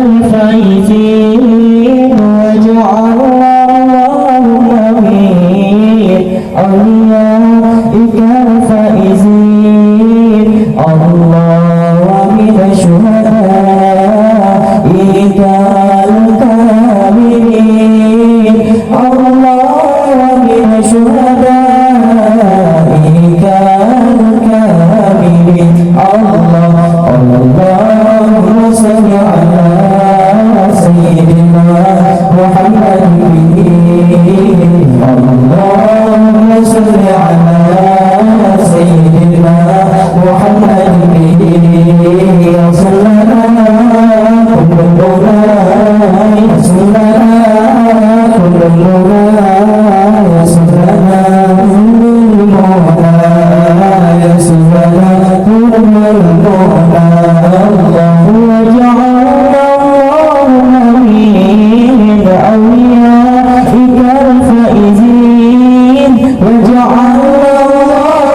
الفائزين وجعلنا اللهم من أوليائك الفائزين الله ومن شهدائك الكاملين الله ومن شهدائك الكاملين اللهم صل على سيدنا محمد اللهم صل على سيدنا محمد يصل لنا كل مولاي يصل لنا كل مولاي يصل لنا كل مولاي يصل لنا كل مولاي وجعلنا اللهم من أوليائك الفائزين وجعلنا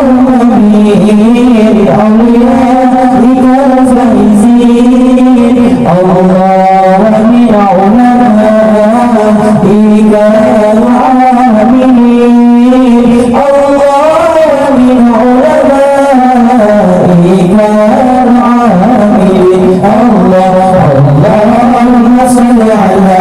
اللهم من أوليائك الفائزين الله من علمائك العاملين الله من علمائك العاملين اللهم صل على